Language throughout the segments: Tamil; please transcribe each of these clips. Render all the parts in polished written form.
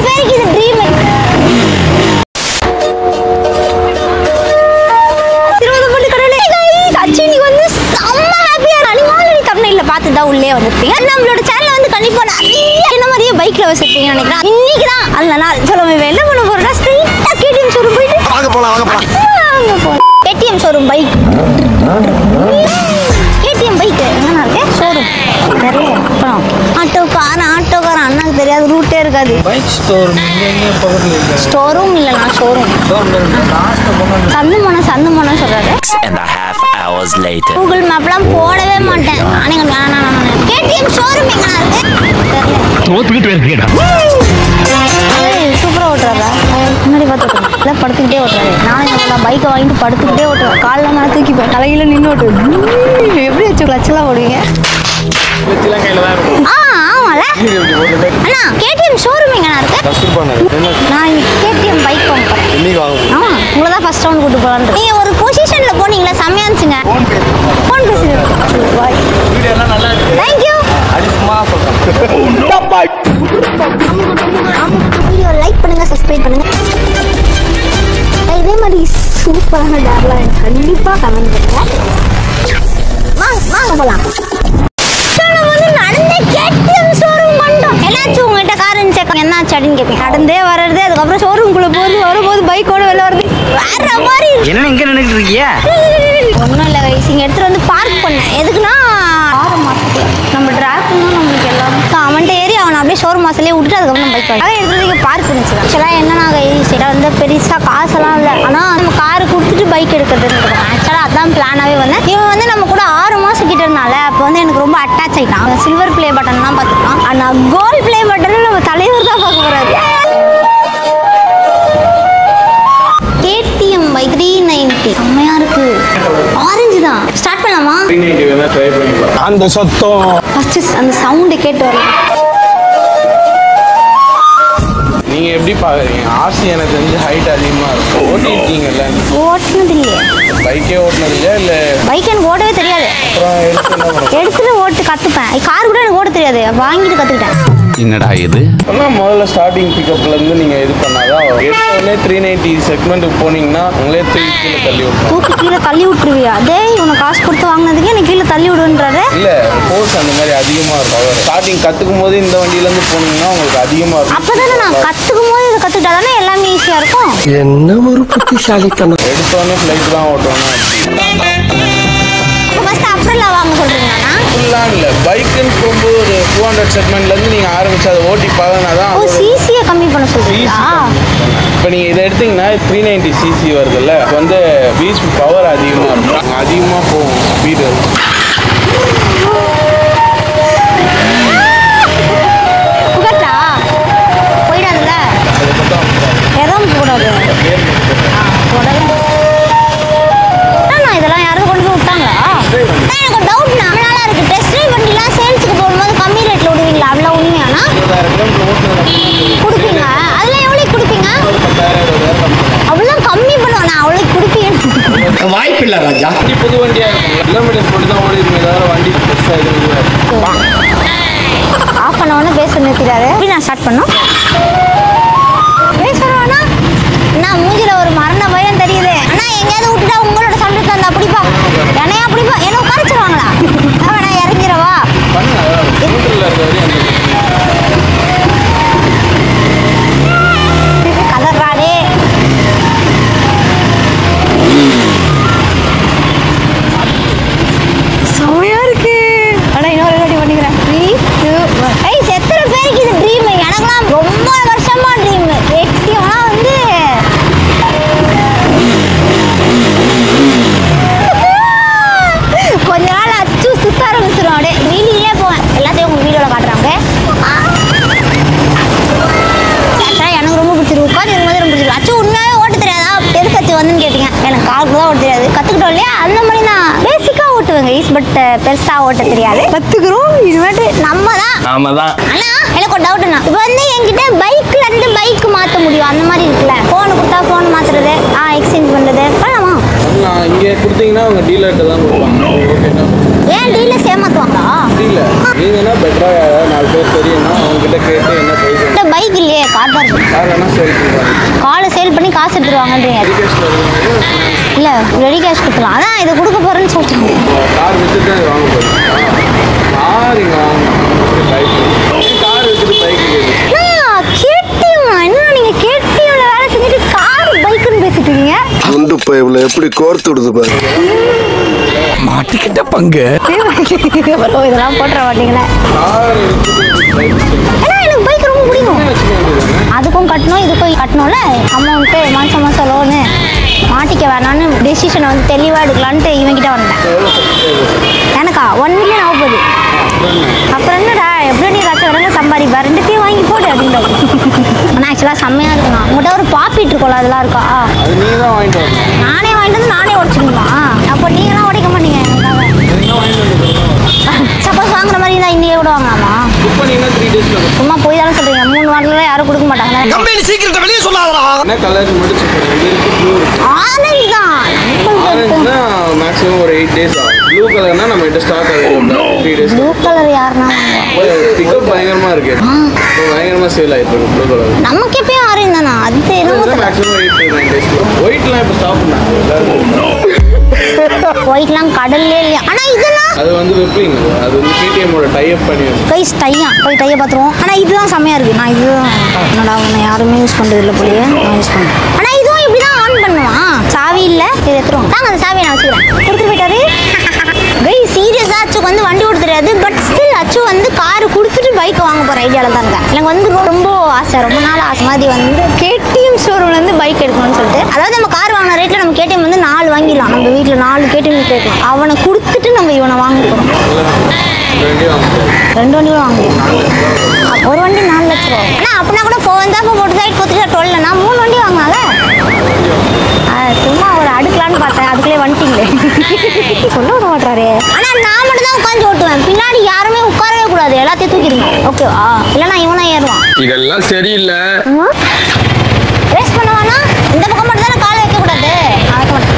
பேருக்கு இது ட்ரீம். பார்த்துதான் உள்ளே வந்துருப்பீங்க. நம்மளோட சேனல் வந்து கண்டிப்பா நிறைய என்ன மாதிரியே பைக் லவர்ஸ் இருப்பீங்க நினைக்கிறேன். இன்னைக்கு தான் அந்த நாள். சொல்லுங்க என்ன பண்ண போறோம்னா ஸ்ட்ரெயிட்டா கேடிஎம் ஷோரூம் போயிட்டு வாங்க போலாம். KTM showroom bike. KTM bike எங்கனா இருக்கு ஷோரூம் தெரியல. அப்புறம் ஆட்டோக்காரன் அண்ணாக்கு தெரியாது ரூட்டே இருக்காது. பைக் ஸ்டோர் எங்க பக்கத்துல இருக்கு. ஸ்டோரூம் இல்லனா ஷோரூம். சந்து மோன சொல்றாரு. hours later. Google மேப்லாம் போடவே மாட்டேன். நானே கேடிஎம் ஷோரூம் எங்கனா இருக்கு தெரியல. தோத்துக்கிட்டு இருக்கேடா. சூப்பரா ஓட்டுறாரா? முன்னாடி பார்த்துக்கணும். இல்லை படுத்துக்கிட்டே ஓட்டுறாரு. நானும் பைக்கை வாங்கிட்டு படுத்துக்கிட்டே ஓட்டுவேன். காலில் மேலே தூக்கிப்பேன். தலையில நின்று ஓட்டுவேன். எப்படி வச்சு கிளச்செல்லாம் ஓடுவீங்க? ஆமால அண்ணா கேடிஎம் ஷோரூம் எங்கண்ணா இருக்கு? நான் கேடிஎம் பைக் வாங்க போறேன். ஆமா உங்களை தான் ஃபர்ஸ்ட் ரவுண்ட் கூட்டு போகலான்னு. நீங்க ஒரு பொசிஷன்ல போனீங்களா? செம்மையா இருந்துச்சுங்க. ஃபோன் பேசுங்க. தேங்க்யூ. வீடியோ லைக் பண்ணுங்க, சப்ஸ்கிரைப் பண்ணுங்க. இதே மாதிரி சூப்பரான டேர்லாம் கண்டிப்பா கமெண்ட் பண்ணுங்க. வாங்க போலாம். என்னாச்சு அப்படின்னு கேட்பேன். நடந்தே வர்றது அதுக்கப்புறம் ஷோரூம்குள்ள வரும்போது பைக்கோட வெளில வருது வேற மாதிரி. என்ன இங்க நின்னுட்டு இருக்கீங்க? ஒன்றும் இல்லை கைஸ், இங்கே எடுத்துட்டு வந்து பார்க் பண்ணேன். எதுக்குன்னா 6 மாசத்துக்கு நம்ம டிராக் பண்ணணும். நம்மளுக்கு எல்லாம் அவன்கிட்ட ஏறி அவனை அப்படியே ஷோரூம் வாசலே விட்டுட்டு அதுக்கப்புறம் பைக் வாங்கி அதை எடுத்துட்டு இங்கே பார்க் பண்ணிச்சு. ஆக்சுவலாக என்னன்னா கைஸ் வந்து பெருசாக காசெல்லாம் இல்லை. ஆனால் நம்ம காரு கொடுத்துட்டு பைக் எடுக்கிறதுன்னு ஆக்சுவலாக அதான் பிளானாகவே வந்தேன். இவன் வந்து நம்ம கூட 6 மாதம் கிட்ட இருந்தால அப்போ வந்து எனக்கு ரொம்ப அட்டாச் ஆகிட்டான். சில்வர் பிளே பட்டன் தான் பார்த்துக்கலாம். ஆனால் கோல்டு பிளே பட்டன் நம்ம தலைவர் தான் பார்க்க போறாரு. கேடிஎம் பைக் 390 செம்மையா இருக்கு. ஆரஞ்சு தான். ஸ்டார்ட் பண்ணலாமா? 390 வேணா ட்ரை பண்ணிக்கலாம். அந்த சத்தம் ஃபர்ஸ்ட் அந்த சவுண்ட் கேட்டு வரலாம். நீங்க எப்படி பாக்குறீங்க? ஆர்சி எனக்கு தெரிஞ்சு ஹைட் அதிகமா இருக்கும். ஓட்டிருக்கீங்கல்ல? ஓட்டுனது இல்லையே. பைக்கே ஓட்டுனது இல்லையா? இல்ல பைக் எனக்கு ஓட்டவே தெரியாது. எடுத்துட்டு ஓட்டு கத்துப்பேன். கார் கூட எனக்கு ஓட்ட தெரியாது. வாங்கிட்டு கத்துக்கிட்டேன். என்னடா இது? முதல்ல ஸ்டார்டிங் பிக்கப்ல இருந்து நீங்க இது பண்ணாதான் எடுத்தோடனே 390 செக்மெண்ட்டுக்கு போனீங்கன்னா உங்களே தூக்கி கீழே தள்ளி விட்டுருவியா? அதே இவனை காசு கொடுத்து வாங்கினதுக்கு எனக்கு கீழே தள்ளி விடுன்றாரு. இல்ல ஃபோர்ஸ் அந்த மாதிரி அதிகமா இருக்கும். ஸ்டார்டிங் கத்துக்கும் போது இந்த வண்டியில இருந்து போனீங்கன்னா உங்களுக்கு அதிகமா இருக்கும். அப்பதானே நான் கத்துக்கும் போது இதை கத்துக்கிட்டாதானே எல்லாமே ஈஸியா இருக்கும். என்ன ஒரு புத்திசாலித்தனம். எடுத்தோடனே ஃபிளைட் தான் ஓட்டணும். அப்புறம் வாங்க சொல்றீங்களா? ஃபுல்லாக இல்லை, பைக்குன்னு போகும்போது ஒரு 200 செக்மெண்ட்லேருந்து நீங்கள் ஆரம்பிச்சு அதை ஓட்டி பார்த்தா தான் சிசியை கம்மி பண்ண சொல்றீங்களா? இப்போ நீங்கள் இதை எடுத்தீங்கன்னா 390 சிசி வருதுல்ல, வந்து பீச் பவர் அதிகமாக இருக்கும். அதிகமாக போகும் ஸ்பீடு. புகட்டா போயிடாதுல்ல? எதுவும் கூடாது. இதெல்லாம் யாரும் கொண்டு போய் விட்டாங்களா? எனக்கு டவுட். நல்லா இருக்கு. டெஸ்ட் ட்ரைவ் வண்டிலாம் சேல்ஸுக்கு போகும்போது கம்மி ரேட்ல விடுவீங்களா? அவ்வளோ உண்மையானா கொடுப்பீங்க? அதெல்லாம் எவ்வளோக்கு கொடுப்பீங்க? அவ்வளோ கம்மி பண்ணுவாங்க. அவ்வளோ கொடுப்பீங்க? வாய்ப்பு இல்லை ராஜா. புது வண்டியாக இருக்கும். கிலோமீட்டர்ஸ் மட்டும் தான் ஓடி இருக்கும். ஏதாவது வண்டி பெருசாக இது ஆஃப் பண்ண உடனே பேச நிறுத்திட்டாரு. எப்படி நான் ஸ்டார்ட் பண்ணோம்? பேசுறோன்னா நான் மூஞ்சில ஒரு மரண பயம் தெரியுது. அண்ணா எங்கேயாவது விட்டுட்டா உங்களோட சம்பளத்தை அந்த அப்படிப்பா என்னையா அப்படிப்பா என்ன உட்காரிச்சிருவாங்களா? நான் இறங்கிடவா? கதறாடே. செமையா இருக்கு. ஆனால் இன்னொரு வாட்டி பண்ணிக்கிறேன். 3, 2, 1. எத்தனை பேருக்கு இது ட்ரீம்? எனக்குலாம் ரொம்ப வருஷமா ட்ரீம். கேடிஎம்லாம் வந்து கொஞ்ச நாள் அச்சு சுத்த ஆரம்பிச்சிடும். அப்படியே வீலிலே போவேன். எல்லாத்தையும் உங்க வீடியோவில் காட்டுறாங்க. எனக்கு ரொம்ப பிடிச்சிருக்கு. உட்காந்து இருக்கும்போது ரொம்ப பிடிச்சிருக்கு. அச்சு உண்மையாகவே ஓட்ட தெரியாதா? பெருசு அச்சு வந்துன்னு கேட்டீங்க. எனக்கு காருக்கு தான் ஓட்ட தெரியாது. கற்றுக்கிட்டோம் இல்லையா? அந்த மாதிரி நான் பேசிக்காக ஓட்டுவேங்க ஈஸ். பட் பெருசாக ஓட்ட தெரியாது. கற்றுக்குறோம். இதுமாட்டு நம்ம தான். ஆனால் எனக்கு ஒரு டவுட்னா, இப்போ வந்து என்கிட்ட பைக்ல இருந்து பைக் மாற்ற முடியும் அந்த மாதிரி இருக்குல்ல? ஃபோனு கொடுத்தா ஃபோன் மாற்றுறது, எக்ஸ்சேஞ்ச் பண்ணுறது பண்ணலாமா? இங்கே கொடுத்தீங்கன்னா அவங்க டீலர்கிட்ட தான் கொடுப்பாங்க. ஓகேண்ணா. ஏன் டீலர்ஸ் ஏமாற்றுவாங்களா? இல்லை, நீங்கன்னா பெட்டராக 4 பேர் தெரியும்னா அவங்ககிட்ட கேட்டு என்ன ப்ரைஸ். பைக் இல்லையே, கார் தான் இருக்கு. கார் வேணா சேல் பண்ணுவாங்க. காலை சேல் பண்ணி காசு எடுத்துருவாங்கன்றீங்க. இல்லை ரெடி கேஷ் கொடுக்கலாம். அதான் இதை கொடுக்க போகிறேன்னு சொல்லிட்டு கார் விற்றுட்டு வாங்க போகிறேன். கார் இங்கே வாங்கணும். பைக் கார் விற்றுட்டு பைக் கேட்டியும் என்ன நீங்கள் கேட்டியும் வேலை செஞ்சுட்டு கார் பைக்குன்னு பேசிட்டு இருக்கீங்க. குண்டு பைப்ல எப்படி கோர்த்து விடுது பாரு. மாட்டிக்கிட்ட பங்கு இதெல்லாம் போட்டுற மாட்டீங்களே. ஏன்னா எனக்கு பைக் ரொம்ப பிடிக்கும். அதுக்கும் கட்டணும் இதுக்கும் கட்டணும்ல அமௌண்ட்டு மாதம் மாதம் லோனு மாட்டிக்க வேணான்னு டெசிஷனை வந்து தெளிவாக எடுக்கலான்ட்டு இவங்கிட்ட வந்தேன். எனக்கா 1 மில்லியன் ஆக போகுது. அப்புறம் என்னடா எப்படி நீ லட்சம் வரல சம்பாதிப்பா 2த்தையும் வாங்கி போடு அப்படின்றது. ஆனால் ஆக்சுவலாக செம்மையாக இருக்குண்ணா. உங்கள்கிட்ட ஒரு பாப்பிட்டு இருக்கோம்ல அதெல்லாம் இருக்கா? அது நீ தான் வாங்கிட்டு வரணும். நானே வாங்கிட்டு வந்து நானே உடச்சிக்கணுமா? அப்போ நீங்களாம் உடைக்க மாட்டீங்க எனக்காக. சப்போஸ் வாங்குற மாதிரி இருந்தால் இன்னையே கூட வாங்கலாமா? இப்போ நீங்கள் 3 days சும்மா போய் தானே சொல்கிறீங்க. 3 வாரத்தில் யாரும் கொடுக்க மாட்டாங்க. கம்பெனி சீக்கிரத்தை வெளியே சொல்லாதடா. என்ன கலர் முடிச்சு ஆரஞ்சு தான் ஆரஞ்சுனா மேக்ஸிமம் ஒரு 8 days ஆகும். ப்ளூ கலர்னா நம்ம கிட்ட ஸ்டாக் ஆகும் 3 days. ப்ளூ கலர் யாருன்னா பிக்கப் பயங்கரமாக இருக்கு. பயங்கரமாக சேல் ஆகிட்டு இருக்கு ப்ளூ கலர். நமக்கு எப்பயும் ஆரஞ்சு தானா? அது என்ன மேக்ஸிமம் 8 to 9 days. ஒயிட்லாம் இப்போ ஸ்டாப் பண்ணாங்க. ஒயிட்லாம் கடல்லே இல்லையா? ஆனால் இதெல்லாம் அது வந்து வெப்பிங். அது வந்து KTM-ஓட டைப் பண்ணி கைஸ் டையா போய் டையை பார்த்துருவோம். ஆனால் இதுதான் செம்மையாக இருக்குது. நான் இதுதான் என்னடா உன்னை யாருமே யூஸ் பண்ணுறது இல்லை போலியே. நான் யூஸ் பண்ணுறேன். ஆனால் இதுவும் இப்படி தான் ஆன் பண்ணுவான். சாவி இல்லை இது எடுத்துருவோம். தாங்க அந்த சாவியை நான் வச்சுக்கிறேன். கொடுத்துட்டு போயிட்டாரு. கைஸ் சீரியஸாக அச்சுக்கு வந்து வண்டி ஓட தெரியாது. பட் ஸ்டில் அச்சு வந்து காரு கொடுத்துட்டு பைக்கை வாங்க போகிற ஐடியாவில் தான் இருக்கேன். எனக்கு வந்து ரொம்ப ஆசை, ரொம்ப நாள் ஆசை மாதிரி வந்து KTM ஷோரூம்லேருந்து பைக் எடுக்கணும்னு சொல்லிட்டு. அதாவது நம்ம கார் வாங்கின ரேட்டில் நம்ம KTM வந்து 4 வாங்கிடலாம். நம்ம வீட்டில் 4 KTM கேட்கலாம். அவனை கொடுத்துட்டு நம்ம இவனை வாங்க போகிறோம். 2 வண்டி கூட வாங்க முடியும். ஒரு வண்டி 4 லட்சம் ரூபா. ஆனால் அப்படின்னா கூட 4 சைட் 12 நான் 3 வண்டி வாங்கினால சும்மா ஒரு அடுக்கலான்னு பார்த்தேன். அதுக்குள்ளே வந்துட்டீங்களே சொல்ல விட மாட்டாரு. ஆனால் நான் மட்டும் தான் உட்காந்து ஓட்டுவேன். பின்னாடி யாருமே உட்காரவே கூடாது. எல்லாத்தையும் தூக்கிடுங்க ஓகேவா? இல்லைன்னா இவனா ஏறுவான். இதெல்லாம் சரியில்லை. ரேஸ் பண்ணுவானா? இந்த பக்கம் மட்டும் தானே காலை வைக்கக்கூடாது. வைக்க மாட்டேன்.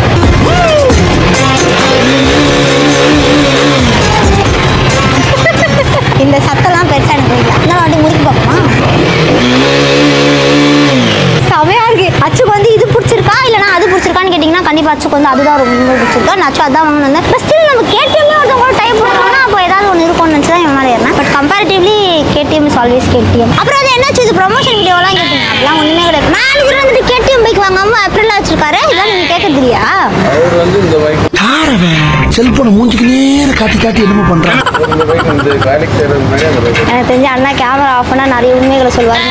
இந்த சத்தெல்லாம் பெருசாக எனக்கு பிடிக்கல. அதனால வாட்டி முடிக்க பார்ப்போமா? செமையாக இருக்கு. அச்சுக்கு வந்து இது பிடிச்சிருக்கா இல்லைனா அது பிடிச்சிருக்கான்னு கேட்டிங்கன்னா கண்டிப்பாக அச்சுக்கு வந்து அதுதான் ரொம்ப பிடிச்சிருக்கா. நான் அச்சு அதான் வாங்கணும் வந்தேன். பட் ஸ்டில் நம்ம KTM ஒருத்தவங்க டைப் பண்ணுறோம்னா அப்போ ஏதாவது ஒன்று இருக்கும்னு நினச்சி தான் இவன் மேலே ஏறினேன். But comparatively KTM is always KTM. அப்புறம் அது என்னாச்சு இது ப்ரொமோஷன் வீடியோலாம் கேட்டீங்க. அதெல்லாம் ஒன்றுமே கிடையாது. மேனேஜர் வந்துட்டு KTM பைக் வாங்காமல் ஏப்ரலில் வச்சிருக்காரு. இதெல்லாம் நீங்கள் கேட்க தெரியா? அவர் வந்து இந்த பைக் செல்போனை மூஞ்சிக்கு நேர காட்டி காட்டி என்னமோ பண்றான். இந்த பைக் வந்து வேலைக்கு சேர்றது முன்னாடி அந்த பைக் எனக்கு தெரிஞ்ச அண்ணா கேமரா ஆஃப் பண்ணால் நிறைய உண்மைகளை சொல்லுவாங்க.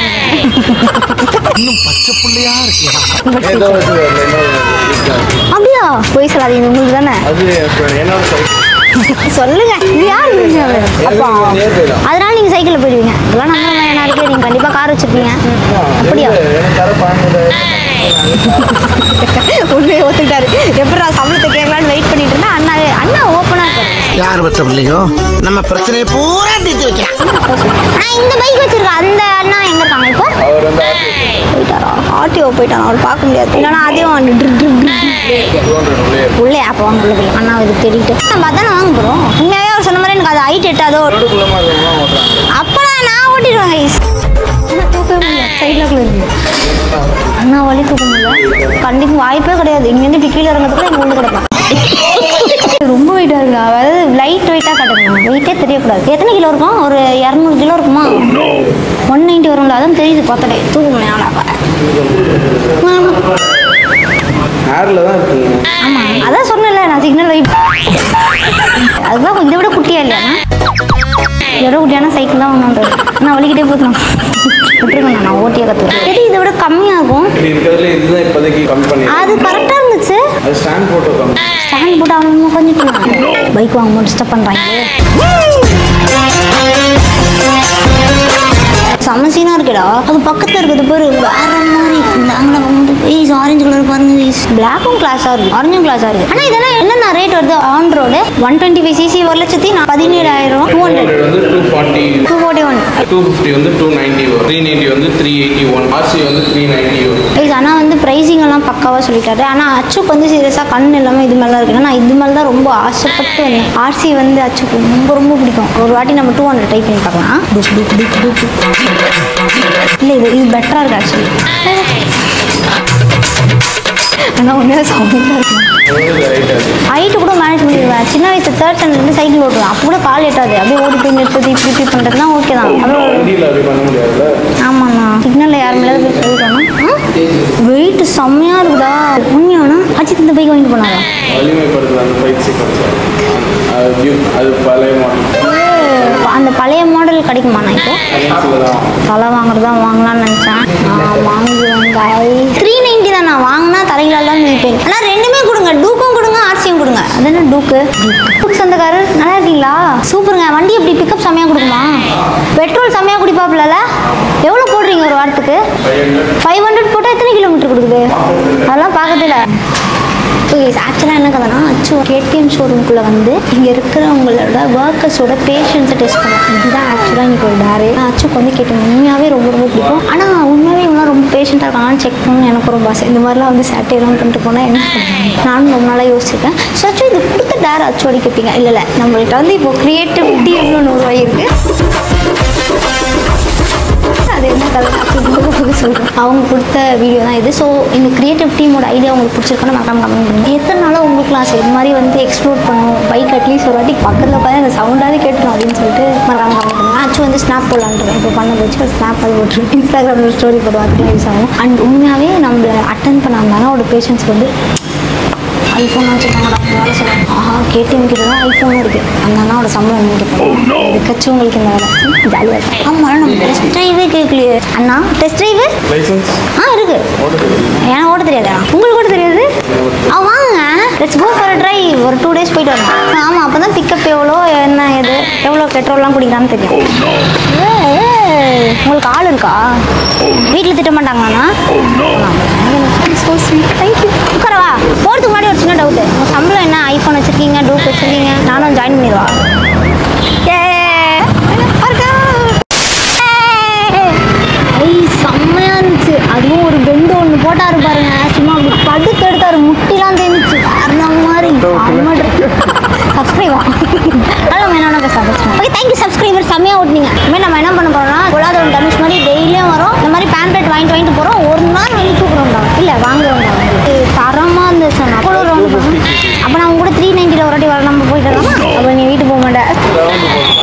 இன்னும் பச்சை புள்ளையா இருக்கியா? ஏதோ வச்சு அப்படியா? போய் சொல்லாதீங்க உங்களுக்கு தானே. அது என்னோட சைக்கிள் சொல்லுங்க இது யார் அப்பா? நேர் போயிடலாம். அதனால நீங்க சைக்கிள்ல போயிடுவீங்க. இதெல்லாம் நம்ம என்ன இருக்கு? நீங்க கண்டிப்பா கார் வச்சிருப்பீங்க. அப்படியா? எனக்கு தர 12 உண்மையை ஒத்துக்கிட்டாரு. எப்படா சம்பளத்தை கேட்கலான்னு வெயிட் பண்ணிட்டு இருந்தா அண்ணா ஓப்பனா இருக்காரு. யார் பத்த பிள்ளையோ நம்ம பிரச்சனையை பூரா தீர்த்து வைக்கலாம். நான் இந்த பைக் வச்சிருக்கேன். அந்த அண்ணா எங்க இருக்காங்க இப்போ? அவர் வந்து போயிட்டாரா? ஆர்டிஓ போயிட்டாரா? அவர் பார்க்க முடியாது. இல்லைன்னா அதையும் உள்ளே அப்போ வாங்க உள்ள போய் அண்ணா இது தேடிட்டு நம்ம அதானே வாங்க போகிறோம். உண்மையாகவே அவர் சொன்ன மாதிரி எனக்கு அது ஹைட் எட்டாதோ. அப்போலாம் நான் ஓட்டிடுவேன் கைஸ். தூக்க முடியல சைடில் இருக்கு. அண்ணா வழி தூக்க முடியல. கண்டிப்பாக வாய்ப்பே கிடையாது. இங்கேருந்து கீழே இறங்கிறதுக்குள்ள இங்கே உள்ள கிடப்பேன். ரொம்ப வெயிட்டாக இருக்குங்க. அதாவது லைட் வெயிட்டாக காட்டுங்க. வெயிட்டே தெரியக்கூடாது. எத்தனை கிலோ இருக்கும்? ஒரு 200 கிலோ இருக்குமா? 190 வரும்ல. அதான் தெரியுது பார்த்தடே. தூக்க முடியாது. ஹேரில் தான் இருக்குங்க. ஆமாம் அதான் சொன்னேன்ல நான் சிக்னல் வெயிட். அதுதான் இதை விட குட்டியா இல்லையா? இதை விட குட்டியான சைக்கிள் தான் வாங்கணுன்றது. நான் வலிக்கிட்டே போதும் விட்டுருக்கேன். நான் ஓட்டியே கற்றுக்கிறேன். சரி இதை விட கம்மியாகும். இருக்கிறதுல இதுதான் இப்போதைக்கு கம்மி பண்ணி. அது கரெக்டாக இருந்துச்சு. அது ஸ்டாண்ட் போட்டு கம்மி. ஸ்டாண்ட் போட்டு அவன் கொஞ்சம் பைக் வாங்க டிஸ்டர்ப் பண்ணுறாங்க. சமசீனா இருக்குடா. அது பக்கத்தில் இருக்குது பேர் வேற மாதிரி. இந்த ஆரஞ்சு கலர் பாருங்க. பிளாக்கும் கிளாஸாக இருக்கு, ஆரஞ்சும் கிளாஸாக இருக்கு. ஆனால் இதெல்லாம் என்னென்ன ரேட் வருது? On road 125cc 1,17,000. 200 வந்து 240, 241. 250 வந்து 290 வரும், 390 வந்து 381, RC வந்து 390 வரும். ஆனால் வந்து ப்ரைஸிங் எல்லாம் பக்காவாக சொல்லிட்டாரு. ஆனால் அச்சுக்கு வந்து சீரியஸாக கண் எல்லாமே இது மேலே இருக்குன்னா நான் இது மேலே தான் ரொம்ப ஆசைப்பட்டு வந்தேன். ஆர்சி வந்து அச்சுக்கு ரொம்ப ரொம்ப பிடிக்கும். ஒரு வாட்டி நம்ம 200 ட்ரை பண்ணி பார்க்கலாம். இல்லை இது பெட்டராக இருக்கு ஆக்சுவலி. ஆனால் உண்மையாக சவுண்டாக இருக்கும். ஹைட்டு கூட மேனேஜ் பண்ணிடுவேன். சின்ன வயசு 3rd ஸ்டாண்டர்ட்லேருந்து சைக்கிள் ஓட்டுவேன். அப்போ கூட கால் எட்டாது. அப்படியே ஓடி போய் நிறுத்தது இப்படி பண்ணுறதுனா ஓகே தான். ஆமாண்ணா சிக்னலில் யார் மேலே போய் சொல்லிட்டோன்னா வெயிட் செம்மையாக இருக்குதா. உண்மையானா அஜித் இந்த பைக் வாங்கிட்டு போனாரா? அந்த பழைய மாடல் கிடைக்குமாண்ணா இப்போ? தலை வாங்குறதா வாங்கலாம்னு நினச்சேன். வாங்குவேன். 390 தான் நான் வாங்கினா தலைகளால் தான் நினைப்பேன். ஆனால் ரெண்டுமே கொடுங்க, டூக்கும் கொடுங்க ஆர்சியும் கொடுங்க. அது என்ன டூக்கு? சொந்தக்காரர் நல்லா இருக்கீங்களா? சூப்பருங்க. வண்டி எப்படி பிக்கப் செம்மையாக கொடுக்குமா? பெட்ரோல் செம்மையாக குடிப்பாப்புல? எவ்வளோ போடுறீங்க ஒரு வாரத்துக்கு? 500 போட்டால் எத்தனை கிலோமீட்டர் கொடுக்குது? அதெல்லாம் பார்க்கறதில்ல. ஆக்சுவலாக என்ன கதைனா அச்சு KTM ஷோரூம்குள்ளே வந்து இங்கே இருக்கிறவங்களோட ஒர்க்கர்ஸோட பேஷன்ஸை டெஸ்ட் பண்ணும். இதுதான் ஆக்சுவலாக இன்றைக்கி ஒரு டேரு. அச்சுக்கு வந்து KTM உண்மையாகவே ரொம்ப ரொம்ப பிடிக்கும். ஆனால் உண்மையாகவே இவங்களாம் ரொம்ப பேஷண்ட்டாக இருக்காங்கன்னு செக் பண்ணணும்னு எனக்கு ரொம்ப ஆசை. இந்த மாதிரிலாம் வந்து சேட்டையெல்லாம் பண்ணிட்டு போனால் என்ன நானும் ரொம்ப நாளாக யோசிச்சிருக்கேன். ஸோ அச்சு இது கொடுத்த டேர் அச்சு அடி கேட்பீங்க. இல்லை நம்மள்கிட்ட வந்து இப்போ க்ரியேட்டிவிட்டி எவ்வளோ உருவாகிருக்கு. அது என்ன கதை அப்படின்னு சொல்கிறேன். அவங்க கொடுத்த வீடியோ தான் இது. ஸோ இந்த கிரியேட்டிவ் டீமோட ஐடியா உங்களுக்கு பிடிச்சிருக்கோன்னு மறக்காம கமெண்ட் பண்ணுங்க. எத்தனை நாளாக உங்களுக்குலாம் சரி இது மாதிரி வந்து எக்ஸ்ப்ளோர் பண்ணும் பைக் அட்லீஸ்ட் ஒரு வாட்டி பக்கத்தில் பார்த்து அந்த சவுண்டாகவே கேட்டுரும் அப்படின்னு சொல்லிட்டு மறக்காம கமெண்ட் பண்ணுங்க. ஆக்சுவலி வந்து ஸ்னாப் போடலான்ட்டு இப்போ பண்ண போச்சு ஒரு ஸ்னாப் அது போட்டுருவோம். இன்ஸ்டாகிராமில் ஸ்டோரி போடுவோம். அதுக்கு யூஸ் ஆகும். அண்ட் உண்மையாகவே நம்மளை அட்டன் பண்ணாங்கன்னா ஒரு பேஷன்ஸ்க்கு வந்து ஐஃபோன் வச்சுருக்காங்க. வேலை சொல்லுவாங்க ஆஹா KTM கிட்ட தான் ஐஃபோனும் இருக்குது. அந்த அண்ணாவோட சம்பளம் என்ன கேட்பாங்க. இதுக்கச்சு உங்களுக்கு இந்த வேலை ஜாலியாக இருக்கும். ஆமாம் நம்ம டெஸ்ட் ட்ரைவே கேட்கலையே அண்ணா. டெஸ்ட் ட்ரைவு இருக்கு. ஏன்னா ஓட்ட தெரியாதா? உங்களுக்கு ஓட்ட தெரியாது? வாங்க லெட்ஸ் கோ ஃபார் ட்ரை. ஒரு 2 days போயிட்டு வரணும். ஆமாம் அப்போ தான் பிக்கப் எவ்வளோ என்ன எது எவ்வளோ பெட்ரோல்லாம் குடிக்கலான்னு தெரியும். உங்களுக்கு ஆள் இருக்கா? வீட்டில் திட்ட மாட்டாங்களாண்ணா? தேங்க்யூ. உட்காரவா போகிறதுக்கு முன்னாடி ஒரு சின்ன டவுட்டு. உங்கள் சம்பளம் என்ன? ஐஃபோன் வச்சுருக்கீங்க, டூப் வச்சுருக்கீங்க, நானும் ஜாயின் பண்ணிடுவா? செம்மையாக இருந்துச்சு. அதுவும் ஒரு பெண்டு ஒன்று போட்டாரு பாருங்க. சும்மா அப்படி படுத்து எடுத்தாரு. முட்டிலாம் தேர்ந்துச்சு வேற மாதிரி. சப்ஸ்கிரைபா நம்ம என்ன பேசுகிறோம். Okay thank you subscriber. செம்மையாக ஓட்டினீங்க. இனிமேல் நம்ம என்ன பண்ண போகிறோம்னா பொருளாதார தனுஷ் மாதிரி டெய்லியும் வரும். இந்த மாதிரி பேம்ப்ளெட் வாங்கிட்டு போகிறோம். ஒரு நாள் வாங்கி தூக்குறோம்டா. இல்லை வாங்குறோம்டா. தரமாக இருந்துச்சு. அவ்வளோ ரவுண்ட் அப்போ நான் கூட 390 ஒரு வாட்டி வர நம்ம போயிட்டு வரலாமா? அப்போ நீ வீட்டுக்கு போக மாட்டேன்.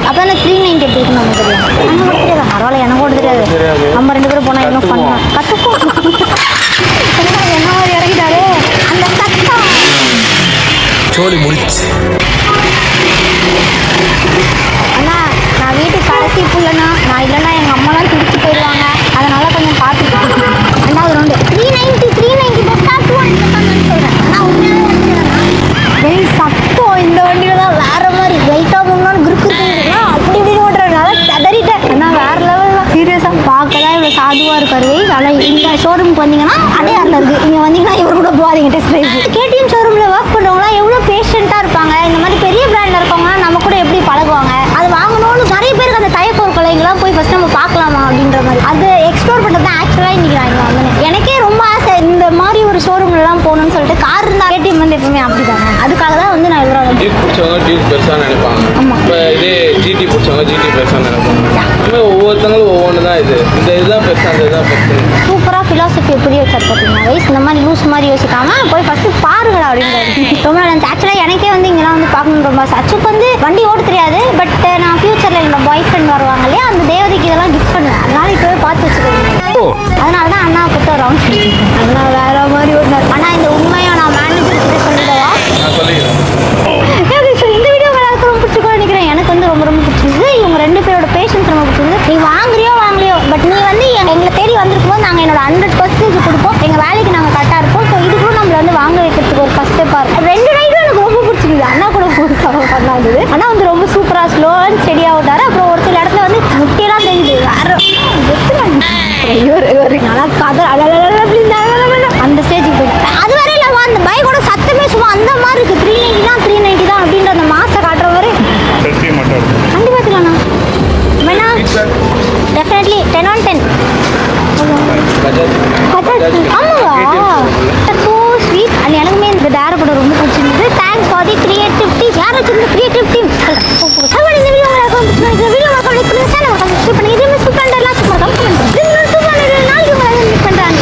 அப்போ நான் 390 எப்படி இருக்குன்னு நமக்கு தெரியும். எனக்கு கூட தெரியாது. பரவாயில்ல எனக்கு கூட தெரியாது. நம்ம 2 பேரும் போனால் இன்னும் பண்ணலாம். கற்றுப்போம். என்ன மாதிரி இறங்கிட்டாரு அந்த சத்தம். சோழி முடிச்சு அண்ணா நான் வீட்டுக்கு கடைசி புள்ளண்ணா. நான் இல்லைன்னா எங்கள் அம்மாலாம் திருச்சி போயிடுவாங்க. அதனால் கொஞ்சம் பார்த்துக்கலாம். 2வது ரவுண்டு 390 பெஸ்ட்டாக 200 சொல்கிறேன். ஆனால் உண்மையாக சத்தம் இந்த வண்டியில் தான் வேறு மாதிரி லைட்டாக போகணும்னு குறுக்குன்னா அப்படி இப்படின்னு ஓட்டுறதுனால ததறிட்டேன். ஆனால் வேறு லெவல் தான். சீரியஸாக பார்க்க தான் இவ்வளோ சாதுவாக இருக்காரு. ஆனால் இந்த ஷோரூமுக்கு வந்தீங்கன்னா அடையாளம் இருக்குது. இங்கே வந்தீங்கன்னா இவர் கூட போகாதீங்க. டெஸ்ட் ட்ரைவ் KTM ஷோரூமில் ஒர்க் பண்ணுறவங்களாம் எவ்வளோ பேஷண்ட்டாக இருப்பாங்க. இந்த மாதிரி பெரிய பிராண்டில் இருக்கவங்களாம் நம்ம கூட எப்படி பழகுவாங்க. அது வாங்கணும்னு நிறைய பேருக்கு அந்த தயக்கம் இருக்கும். எங்கெல்லாம் போய் ஃபஸ்ட் நம்ம பார்க்கலாமா அப்படின்ற மாதிரி அது எக்ஸ்ப்ளோர் பண்ணுறது தான் ஆக்சுவலாக இன்றைக்கி நான் இங்கே வந்தேன். எனக்கே ரொம்ப ஆசை இந்த மாதிரி ஒரு ஷோரூம்லாம் போகணும்னு சொல்லிட்டு. கார் இருந்தால் KTM வந்து எப்பவுமே அப்படி தானே. அதுக்காக தான் வந்து நான் இவ்வளோ டியூக் பிடிச்சவங்க டியூக் பெருசாக நினைப்பாங்க. இப்போ இதே GT பிடிச்சவங்க GT பெருசாக நினைப்பாங்க. இதுமாதிரி ஒவ்வொருத்தங்களும் ஒவ்வொன்று தான். இந்த இதுதான் பெருசாக அந்த இதுதான் பெருசு. சூப்பராக ஃபிலாசபி எப்படி வச்சார் பார்த்தீங்கன்னா வயசு இந்த மாதிரி லூஸ் மாதிரி யோசிக்காமல் போய் ஃபஸ்ட்டு பாருங்கடா அப்படின்றது ரொம்ப நல்லா இருந்துச்சு. ஆக்சுவலாக எனக்கே வந்து இங்கெல்லாம் வந்து பார்க்கணுன்னு ரொம்ப ஆசை. அச்சுக்கு வந்து வண்டி ஓட்ட தெரியாது. பட் நான் ஃபியூச்சரில் என்னோட பாய் ஃப்ரெண்ட் வருவாங்க இல்லையா அந்த தேவதைக்கு இதெல்லாம் கிஃப்ட் பண்ணுவேன். அதனால இப்போவே பார்த்து வச்சுக்கோங்க. அதனால தான் அண்ணா கொடுத்த ரவுண்ட் அண்ணா வேற மாதிரி ஓட்டினார். ஆனால் இந்த உண்மையாக நான் மேனேஜர் கிட்ட சொல்லிடவா? இந்த வீடியோ எல்லாருக்கும் ரொம்ப பிடிச்சிருக்கோம் நினைக்கிறேன். எனக்கு வந்து ரொம்ப ரொம்ப பிடிச்சிருந்தது. இவங்க 2 பேரோட பேஷன்ஸ் ரொம்ப பிடிச்சிருந்தது. நீ வாங்குறியோ பட் நீ வந்து எங்களை தேடி வந்திருக்கும் போது நாங்கள் என்னோட 100% கொடுப்போம். எங்கள் வேலைக்கு நாங்கள் கரெக்டாக இருப்போம். ஸோ இது கூட நம்மளை வந்து வாங்க வைக்கிறதுக்கு ஒரு ஃபஸ்ட் ஸ்டெப்பாக இருக்கும். 2 நைட்டும் எனக்கு ரொம்ப பிடிச்சிருக்குது. அண்ணா கூட பண்ணாது. ஆனால் வந்து ரொம்ப சூப்பராக ஸ்லோ அண்ட் ஸ்டெடியாக விட்டாரு. அப்புறம் ஒரு சில இடத்துல வந்து முட்டியெல்லாம் தெரியுது வேற நல்லா கதை அந்த ஸ்டேஜுக்கு போயிட்டு அது வரை இல்லாமல் அந்த பைக்கோட சத்தமே சும்மா அந்த மாதிரி இருக்குது. 390 தான் அப்படின்ற அந்த மாசை காட்டுற மாதிரி கண்டிப்பாக பார்த்துக்கலாண்ணா. வேணா டெஃபினெட்லி 10 on 10. ஆமாவா ஸோ ஸ்வீட் அண்ட் எனக்குமே இந்த டேர படம் ரொம்ப பிடிச்சிருந்தது. Thanks for the creative team. யார் வச்சிருந்த கிரியேட்டிவ் டீம் சொல்கிறேன். இந்த வீடியோ உங்களுக்கு வீடியோ சேனல் சப்ஸ்கிரைப் பண்ணி இதே மாதிரி சூப்பராக எல்லாம் சூப்பராக கமெண்ட் பண்ணுறேன். சூப்பராக நாளைக்கு உங்களை மீட் பண்ணுறேன்.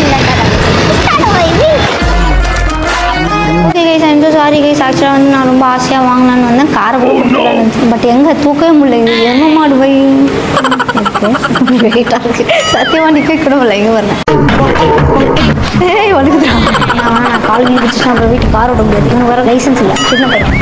Okay guys, I'm so sorry guys. ஆக்சுவலாக வந்து நான் ரொம்ப ஆசையாக வாங்கினான்னு வந்தேன். காரை கூட கொடுத்துலான்னு இருந்துச்சு. பட் எங்கே தூக்கவே முடியல. இது எம்ம மாடு போய் வெயிட்டாக இருக்குது. சத்தியமாக நிற்க கூட முடியல. எங்கே வரேன் ஒழுக்குதான். நான் கால் பிடிச்சிட்டு அப்புறம் வீட்டு கார் ஓட முடியாது. இவங்க வர லைசன்ஸ் இல்லை. சின்ன பையன்.